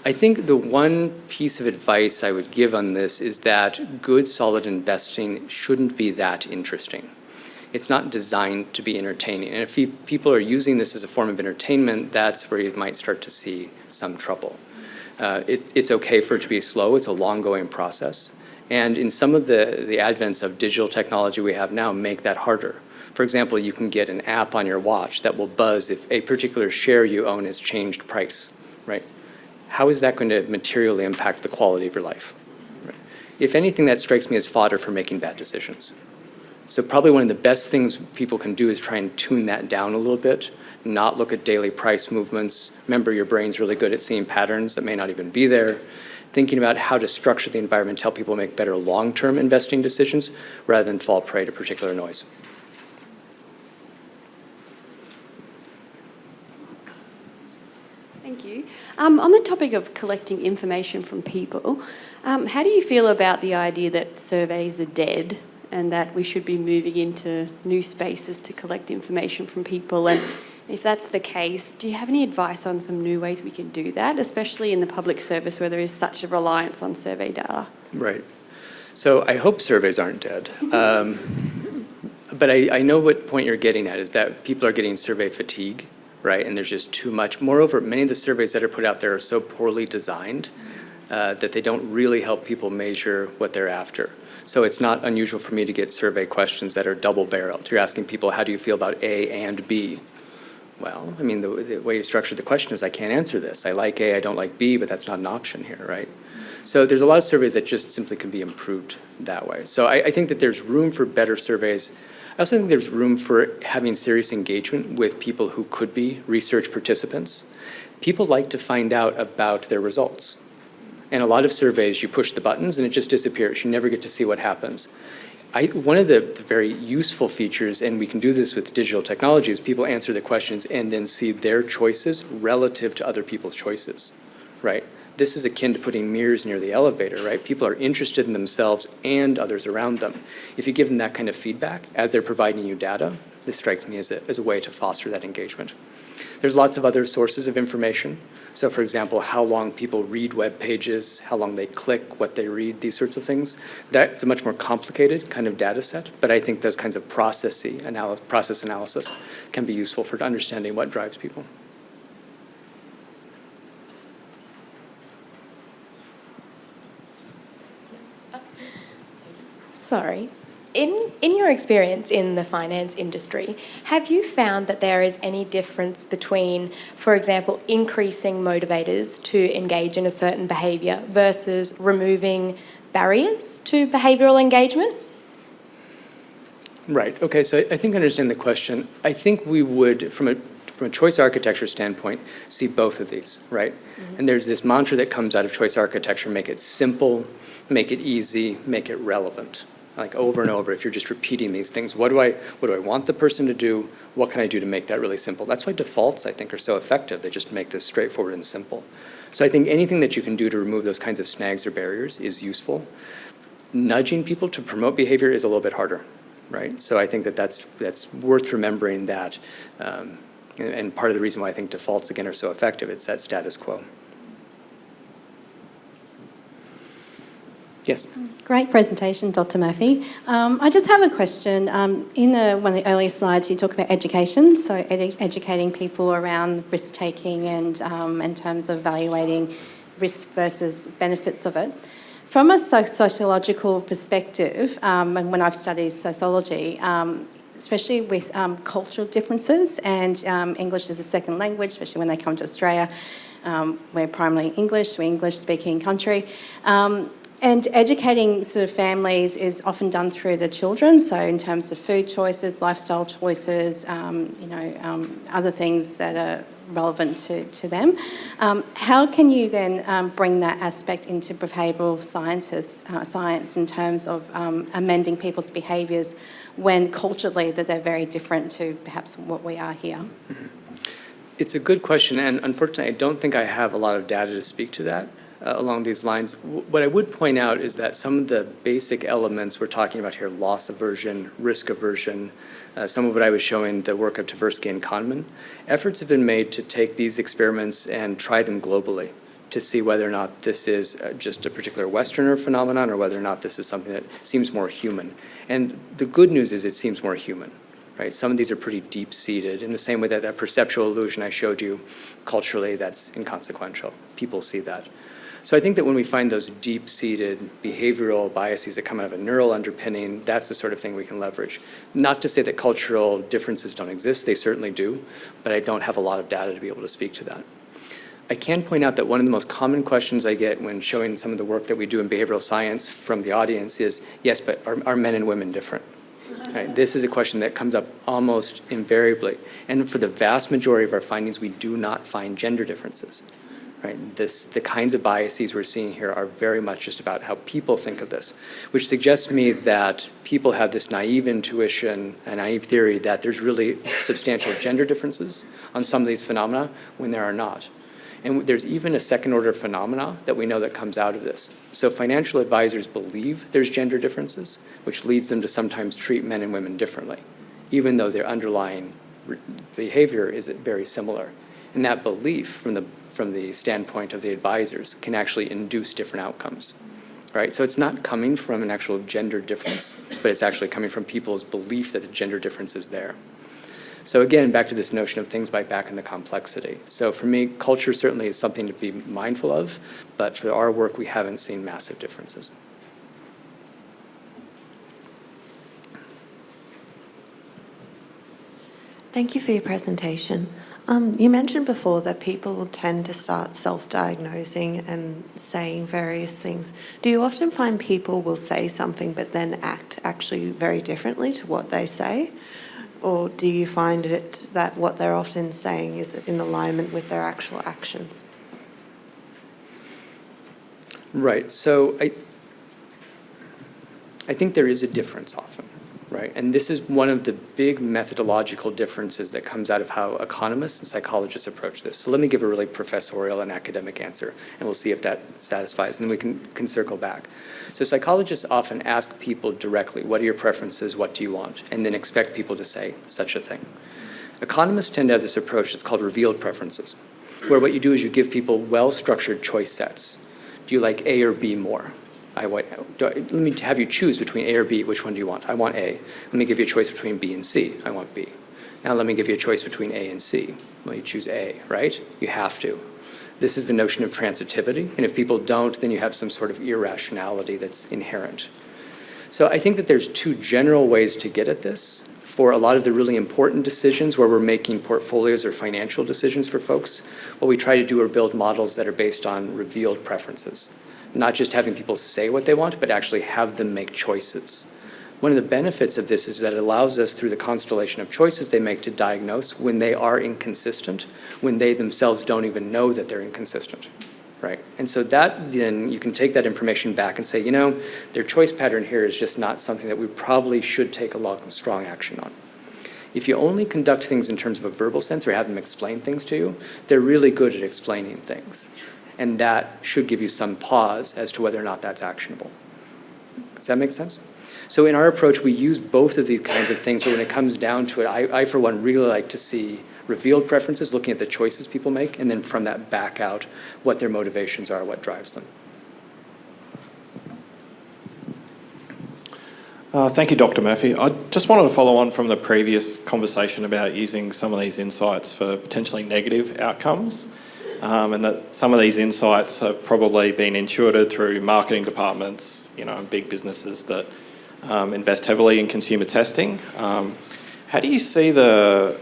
I think the one piece of advice I would give on this is that good, solid investing shouldn't be that interesting. It's not designed to be entertaining. And if people are using this as a form of entertainment, that's where you might start to see some trouble. It's okay for it to be slow. It's a long-going process. And in some of the advents of digital technology we have now make that harder. For example, you can get an app on your watch that will buzz if a particular share you own has changed price, right? How is that going to materially impact the quality of your life? Right? If anything, that strikes me as fodder for making bad decisions. So probably one of the best things people can do is try and tune that down a little bit, not look at daily price movements. Remember, your brain's really good at seeing patterns that may not even be there. Thinking about how to structure the environment to help people make better long-term investing decisions rather than fall prey to particular noise. Thank you. On the topic of collecting information from people, how do you feel about the idea that surveys are dead and that we should be moving into new spaces to collect information from people? And if that's the case, do you have any advice on some new ways we can do that, especially in the public service where there is such a reliance on survey data? Right. So I hope surveys aren't dead. But I know what point you're getting at is that people are getting survey fatigue, right? And there's just too much. Moreover, many of the surveys that are put out there are so poorly designed that they don't really help people measure what they're after. So it's not unusual for me to get survey questions that are double-barreled. You're asking people, how do you feel about A and B? Well, I mean, the way you structure the question is, I can't answer this. I like A, I don't like B, but that's not an option here, right? So there's a lot of surveys that just simply can be improved that way. So I think that there's room for better surveys. I also think there's room for having serious engagement with people who could be research participants. People like to find out about their results. And a lot of surveys, you push the buttons and it just disappears. You never get to see what happens. One of the very useful features, and we can do this with digital technology, is people answer the questions and then see their choices relative to other people's choices, right? This is akin to putting mirrors near the elevator, right? People are interested in themselves and others around them. If you give them that kind of feedback as they're providing you data, this strikes me as a way to foster that engagement. There's lots of other sources of information. So for example, how long people read web pages, how long they click, what they read, these sorts of things. That's a much more complicated kind of data set, but I think those kinds of process analysis can be useful for understanding what drives people. Sorry. In your experience in the finance industry, have you found that there is any difference between, for example, increasing motivators to engage in a certain behaviour versus removing barriers to behavioural engagement? Right. Okay. So I think I understand the question. I think we would, from a choice architecture standpoint, see both of these, right? Mm-hmm. And there's this mantra that comes out of choice architecture: make it simple, make it easy, make it relevant. Like over and over, if you're just repeating these things, what do I want the person to do? What can I do to make that really simple? That's why defaults, I think, are so effective. They just make this straightforward and simple. So I think anything that you can do to remove those kinds of snags or barriers is useful. Nudging people to promote behavior is a little bit harder, right? So I think that's worth remembering that. And part of the reason why I think defaults, again, are so effective, it's that status quo. Yes. Great presentation, Dr. Murphy. I just have a question. In one of the earlier slides, you talk about education, so educating people around risk-taking and in terms of evaluating risk versus benefits of it. From a sociological perspective, and when I've studied sociology, especially with cultural differences and English as a second language, especially when they come to Australia, we're primarily English, we're an English-speaking country. And educating sort of families is often done through the children, so in terms of food choices, lifestyle choices, other things that are relevant to them. How can you then bring that aspect into behavioural science in terms of amending people's behaviours when culturally that they're very different to perhaps what we are here? It's a good question, and unfortunately, I don't think I have a lot of data to speak to that. Along these lines. What I would point out is that some of the basic elements we're talking about here, loss aversion, risk aversion, some of what I was showing, the work of Tversky and Kahneman, efforts have been made to take these experiments and try them globally to see whether or not this is just a particular Westerner phenomenon or whether or not this is something that seems more human. And the good news is it seems more human. Right? Some of these are pretty deep-seated in the same way that that perceptual illusion I showed you, culturally, that's inconsequential. People see that. So I think that when we find those deep-seated behavioral biases that come out of a neural underpinning, that's the sort of thing we can leverage. Not to say that cultural differences don't exist, they certainly do, but I don't have a lot of data to be able to speak to that. I can point out that one of the most common questions I get when showing some of the work that we do in behavioral science from the audience is, yes, but are men and women different? Right? This is a question that comes up almost invariably. And for the vast majority of our findings, we do not find gender differences. Right? The kinds of biases we're seeing here are very much just about how people think of this, which suggests to me that people have this naive intuition, a naive theory that there's really substantial gender differences on some of these phenomena when there are not. And there's even a second-order phenomena that we know that comes out of this. So financial advisors believe there's gender differences, which leads them to sometimes treat men and women differently, even though their underlying behavior is very similar. And that belief, from the standpoint of the advisors, can actually induce different outcomes. Right? So it's not coming from an actual gender difference, but it's actually coming from people's belief that the gender difference is there. So again, back to this notion of things bite back in the complexity. So for me, culture certainly is something to be mindful of, but for our work, we haven't seen massive differences. Thank you for your presentation. You mentioned before that people tend to start self-diagnosing and saying various things. Do you often find people will say something but then act actually very differently to what they say? Or do you find it that what they're often saying is in alignment with their actual actions? Right. So I think there is a difference often, right? And this is one of the big methodological differences that comes out of how economists and psychologists approach this. So let me give a really professorial and academic answer, and we'll see if that satisfies, and then we can circle back. So psychologists often ask people directly, what are your preferences, what do you want? And then expect people to say such a thing. Economists tend to have this approach that's called revealed preferences, where what you do is you give people well-structured choice sets. Do you like A or B more? Let me have you choose between A or B. Which one do you want? I want A. Let me give you a choice between B and C. I want B. Now let me give you a choice between A and C. Well, you choose A, right? You have to. This is the notion of transitivity, and if people don't, then you have some sort of irrationality that's inherent. So I think that there's two general ways to get at this. For a lot of the really important decisions where we're making portfolios or financial decisions for folks, what we try to do are build models that are based on revealed preferences. Not just having people say what they want, but actually have them make choices. One of the benefits of this is that it allows us, through the constellation of choices they make, to diagnose when they are inconsistent, when they themselves don't even know that they're inconsistent, right? And so that, then you can take that information back and say, you know, their choice pattern here is just not something that we probably should take a lot of strong action on. If you only conduct things in terms of a verbal sense or have them explain things to you, they're really good at explaining things. And that should give you some pause as to whether or not that's actionable. Does that make sense? So in our approach, we use both of these kinds of things, but when it comes down to it, I for one, really like to see revealed preferences, looking at the choices people make, and then from that back out what their motivations are, what drives them. Thank you, Dr. Murphy. I just wanted to follow on from the previous conversation about using some of these insights for potentially negative outcomes. And that some of these insights have probably been intuited through marketing departments, and big businesses that invest heavily in consumer testing. How do you see the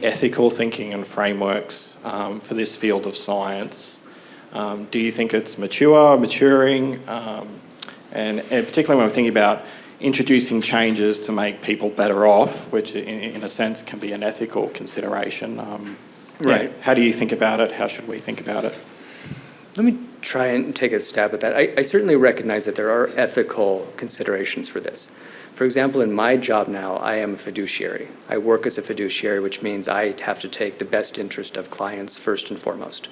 ethical thinking and frameworks for this field of science? Do you think it's maturing? And particularly when we're thinking about introducing changes to make people better off, which in a sense can be an ethical consideration. Right. How do you think about it? How should we think about it? Let me try and take a stab at that. I certainly recognize that there are ethical considerations for this. For example, in my job now, I am a fiduciary. I work as a fiduciary, which means I have to take the best interest of clients first and foremost.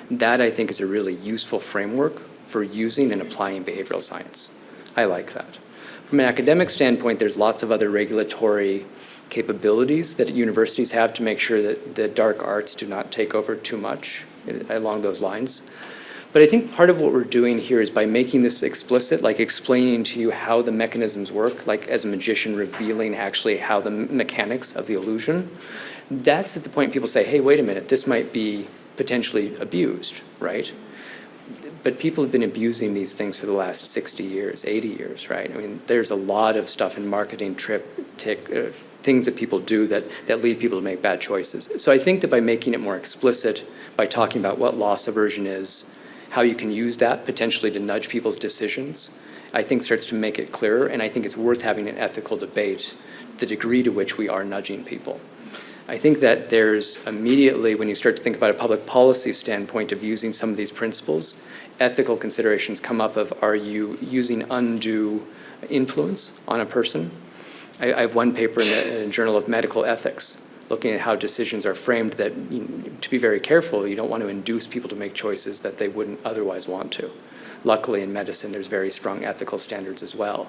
That, I think, is a really useful framework for using and applying behavioral science. I like that. From an academic standpoint, there's lots of other regulatory capabilities that universities have to make sure that the dark arts do not take over too much along those lines. But I think part of what we're doing here is by making this explicit, like explaining to you how the mechanisms work, like as a magician revealing actually how the mechanics of the illusion, that's at the point people say, hey, wait a minute, this might be potentially abused, right? But people have been abusing these things for the last 60 years, 80 years, right? I mean, there's a lot of stuff in marketing, things that people do that lead people to make bad choices. So I think that by making it more explicit, by talking about what loss aversion is, how you can use that potentially to nudge people's decisions, I think starts to make it clearer, and I think it's worth having an ethical debate, the degree to which we are nudging people. I think that there's immediately, when you start to think about a public policy standpoint of using some of these principles, ethical considerations come up of, are you using undue influence on a person? I have one paper in the Journal of Medical Ethics looking at how decisions are framed that, to be very careful, you don't want to induce people to make choices that they wouldn't otherwise want to. Luckily, in medicine, there's very strong ethical standards as well.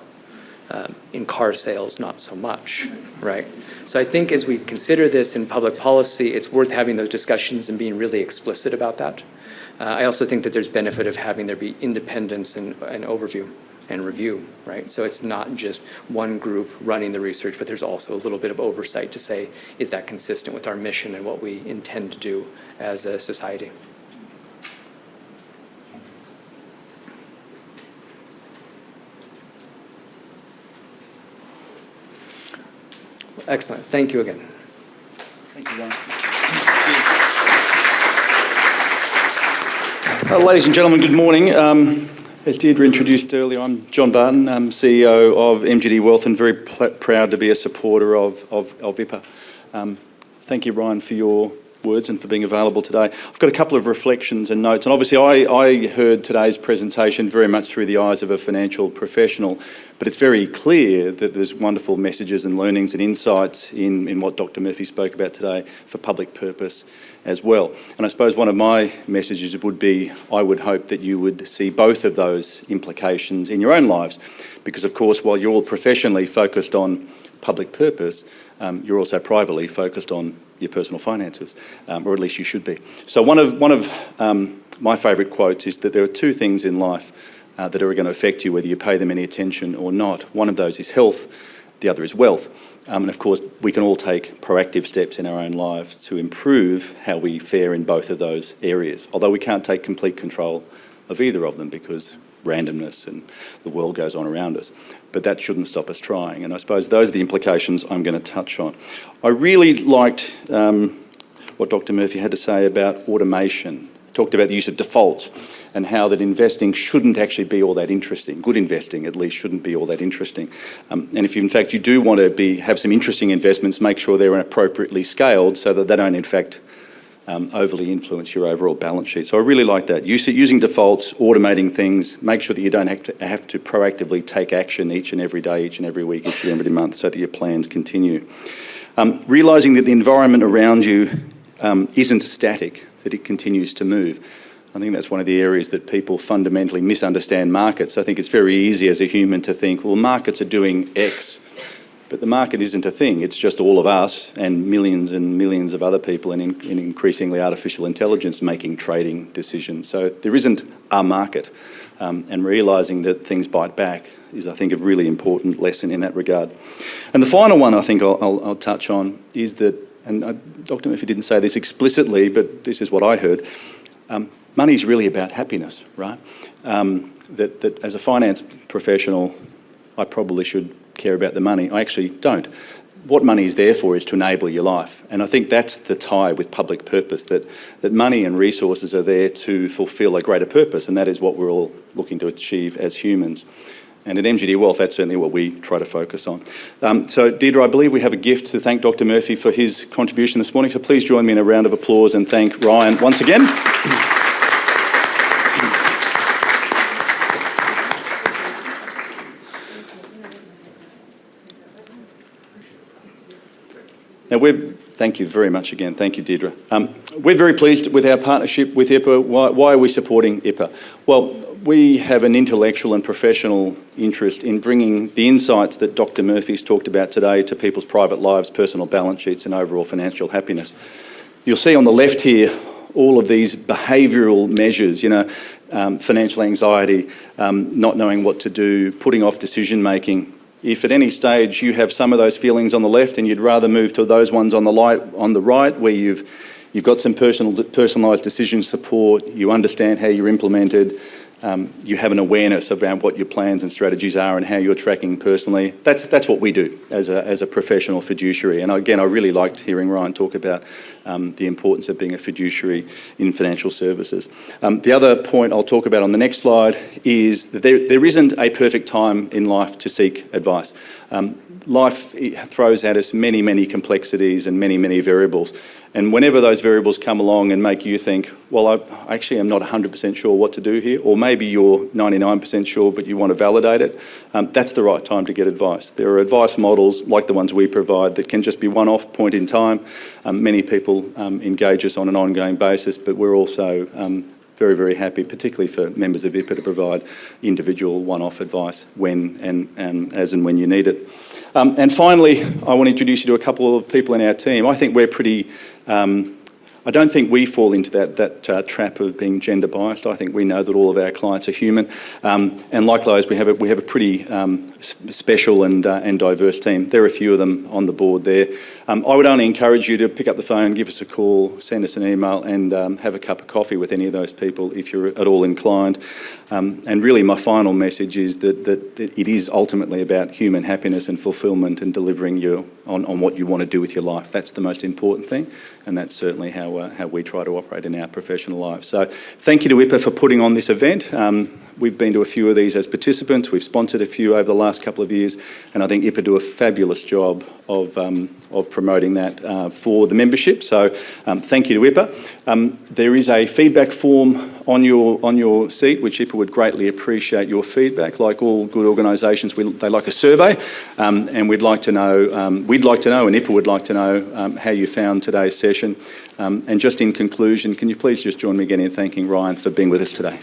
In car sales, not so much, right? So I think as we consider this in public policy, it's worth having those discussions and being really explicit about that. I also think that there's benefit of having there be independence and overview and review, right? So it's not just one group running the research, but there's also a little bit of oversight to say, is that consistent with our mission and what we intend to do as a society? Excellent. Thank you again. Thank you, Ron. Ladies and gentlemen, good morning. As Deirdre introduced earlier, I'm John Barton. I'm CEO of MGD Wealth and very proud to be a supporter of IPA. Thank you, Ryan, for your words and for being available today. I've got a couple of reflections and notes, and obviously I heard today's presentation very much through the eyes of a financial professional, but it's very clear that there's wonderful messages and learnings and insights in what Dr. Murphy spoke about today for public purpose as well. And I suppose one of my messages would be, I would hope that you would see both of those implications in your own lives, because of course, while you're all professionally focused on public purpose, you're also privately focused on your personal finances, or at least you should be. So one of my favourite quotes is that there are two things in life that are going to affect you whether you pay them any attention or not. One of those is health, the other is wealth. And of course, we can all take proactive steps in our own lives to improve how we fare in both of those areas, although we can't take complete control of either of them because randomness and the world goes on around us. But that shouldn't stop us trying. And I suppose those are the implications I'm going to touch on. I really liked what Dr. Murphy had to say about automation. He talked about the use of defaults and how that investing shouldn't actually be all that interesting. Good investing, at least, shouldn't be all that interesting. And if you, in fact, you do want to have some interesting investments, make sure they're appropriately scaled so that they don't, in fact, overly influence your overall balance sheet. So I really like that. Using defaults, automating things, make sure that you don't have to proactively take action each and every day, each and every week, each and every month so that your plans continue. Realising that the environment around you isn't static, that it continues to move. I think that's one of the areas that people fundamentally misunderstand markets. I think it's very easy as a human to think, well, markets are doing X. But the market isn't a thing, it's just all of us and millions of other people and increasingly artificial intelligence making trading decisions. So there isn't a market, and realising that things bite back is, I think, a really important lesson in that regard. And the final one I think I'll touch on is that, and Dr. Murphy didn't say this explicitly, but this is what I heard, money's really about happiness, right? That as a finance professional, I probably should care about the money. I actually don't. What money is there for is to enable your life. And I think that's the tie with public purpose, that money and resources are there to fulfil a greater purpose, and that is what we're all looking to achieve as humans. And at MGD Wealth, that's certainly what we try to focus on. So Deirdre, I believe we have a gift to thank Dr. Murphy for his contribution this morning. So please join me in a round of applause and thank Ryan once again. Now, thank you very much again. Thank you, Deirdre. We're very pleased with our partnership with IPA. Why are we supporting IPA? Well, we have an intellectual and professional interest in bringing the insights that Dr. Murphy's talked about today to people's private lives, personal balance sheets and overall financial happiness. You'll see on the left here all of these behavioural measures, financial anxiety, not knowing what to do, putting off decision making. If at any stage you have some of those feelings on the left and you'd rather move to those ones on the right where you've you've got some personalised decision support, you understand how you're implemented, you have an awareness around what your plans and strategies are and how you're tracking personally. That's what we do as a professional fiduciary. And again, I really liked hearing Ryan talk about the importance of being a fiduciary in financial services. The other point I'll talk about on the next slide is that there isn't a perfect time in life to seek advice. Life throws at us many, many complexities and many, many variables. And whenever those variables come along and make you think, well, I actually am not 100% sure what to do here, or maybe you're 99% sure but you want to validate it, that's the right time to get advice. There are advice models like the ones we provide that can just be one-off point in time. Many people engage us on an ongoing basis, but we're also very, very happy, particularly for members of IPA, to provide individual one-off advice when and as and when you need it. And finally, I want to introduce you to a couple of people in our team. I think we're pretty... I don't think we fall into that trap of being gender biased. I think we know that all of our clients are human, and likewise, we have a pretty special and diverse team. There are a few of them on the board there. I would only encourage you to pick up the phone, give us a call, send us an email, and have a cup of coffee with any of those people if you're at all inclined. And really, my final message is that it is ultimately about human happiness and fulfilment and delivering you on what you want to do with your life. That's the most important thing, and that's certainly how we try to operate in our professional lives. So thank you to IPA for putting on this event. We've been to a few of these as participants. We've sponsored a few over the last couple of years, and I think IPA do a fabulous job of promoting that for the membership. So thank you to IPA. There is a feedback form on your seat, which IPA would greatly appreciate your feedback. Like all good organisations, they like a survey, and we'd like to know, and IPA would like to know how you found today's session. And just in conclusion, can you please just join me again in thanking Ryan for being with us today?